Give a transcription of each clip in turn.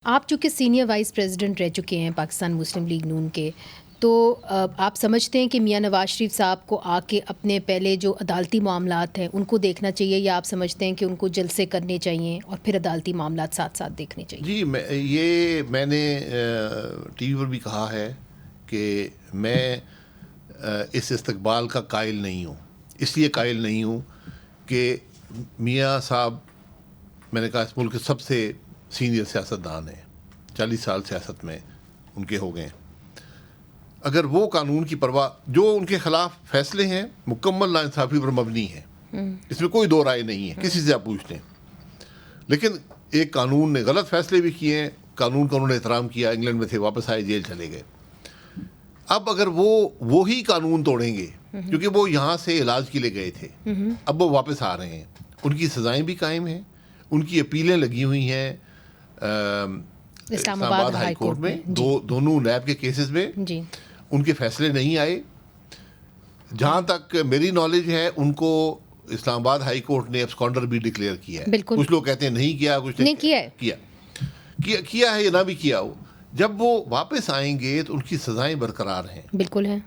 آپ چونکہ senior vice president رہ چکے ہیں پاکستان مسلم لیگ نون کے، تو آپ سمجھتے ہیں کہ میاں نواز شریف صاحب کو آ کے اپنے پہلے جو عدالتی معاملات ہیں ان کو دیکھنا چاہیے، یا آپ سمجھتے ہیں کہ ان کو جلسے کرنے چاہیے اور پھر عدالتی معاملات ساتھ ساتھ دیکھنے چاہیے؟ جی، میں نے ٹی وی پر بھی کہا ہے کہ میں اس استقبال کا قائل نہیں ہوں. اس لیے قائل نہیں ہوں کہ میاں صاحب، میں نے کہا، اس ملک کے سب سے سینئر سیاستدان ہیں، 40 سال سیاست میں ان کے ہو گئے ہیں. اگر وہ قانون کی پرواہ، جو ان کے خلاف فیصلے ہیں مکمل ناانصافی پر مبنی ہیں، اس میں کوئی دو رائے نہیں ہے، کسی سے آپ پوچھتے ہیں. لیکن ایک قانون نے غلط فیصلے بھی کیے ہیں، قانون کا انہوں نے احترام کیا، انگلینڈ میں تھے، واپس آئے، جیل چلے گئے. اب اگر وہی قانون توڑیں گے، کیونکہ وہ یہاں سے علاج کے لیے گئے تھے، اب وہ واپس آ رہے ہیں، ان کی سزائیں بھی قائم ہیں، ان کی اپیلیں لگی ہوئی ہیں اسلام آباد ہائی کورٹ میں، دونوں نیب کے کیسز میں. جی، ان کے فیصلے نہیں آئے. جہاں تک میری نالج ہے، ان کو اسلام آباد ہائی کورٹ نے ایبسکانڈر بھی ڈکلیئر کیا ہے. کچھ لوگ کہتے ہیں نہیں کیا، کچھ نے کیا ہے یا نہ بھی کیا ہو. جب وہ واپس آئیں گے تو ان کی سزائیں برقرار ہیں، بالکل ہیں.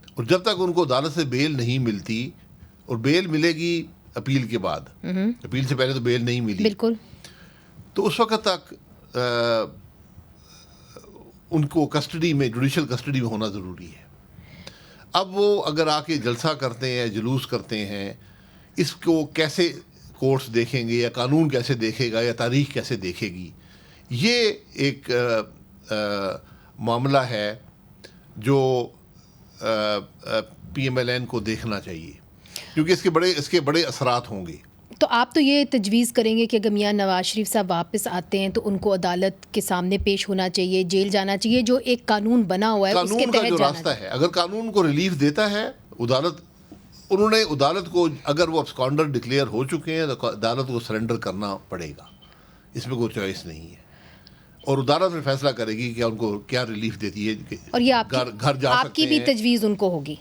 اور جب تک ان کو عدالت سے بیل نہیں ملتی، اور بیل ملے گی اپیل کے بعد، اپیل سے پہلے تو بیل نہیں ملی، بالکل، تو اس وقت تک ان کو کسٹڈی میں، جوڈیشل کسٹڈی میں ہونا ضروری ہے. اب وہ اگر آ کے جلسہ کرتے ہیں، جلوس کرتے ہیں، اس کو کیسے کورٹس دیکھیں گے، یا قانون کیسے دیکھے گا، یا تاریخ کیسے دیکھے گی، یہ ایک معاملہ ہے جو پی ایم ایل این کو دیکھنا چاہیے، کیونکہ اس کے بڑے اثرات ہوں گے. تو آپ تو یہ تجویز کریں گے کہ اگر میاں نواز شریف صاحب واپس آتے ہیں تو ان کو عدالت کے سامنے پیش ہونا چاہیے، جیل جانا چاہیے، جو ایک قانون بنا ہوا ہے اس کے قانون کا تحت جو جانا راستہ ہے. اگر قانون کو ریلیف دیتا ہے انہوں نے عدالت کو، اگر وہ ابسکانڈر ڈکلیئر ہو چکے ہیں تو عدالت کو سرنڈر کرنا پڑے گا، اس میں کوئی چوائس نہیں ہے. اور عدالت میں فیصلہ کرے گی کہ ان کو کیا ریلیف دیتی ہے، اور یہ گھر جا آپ کی بھی تجویز ان کو ہوگی؟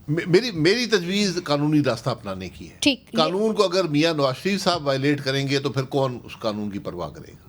میری تجویز قانونی راستہ اپنانے کی ہے. قانون کو اگر میاں نواز شریف صاحب وائلیٹ کریں گے تو پھر کون اس قانون کی پرواہ کرے گا؟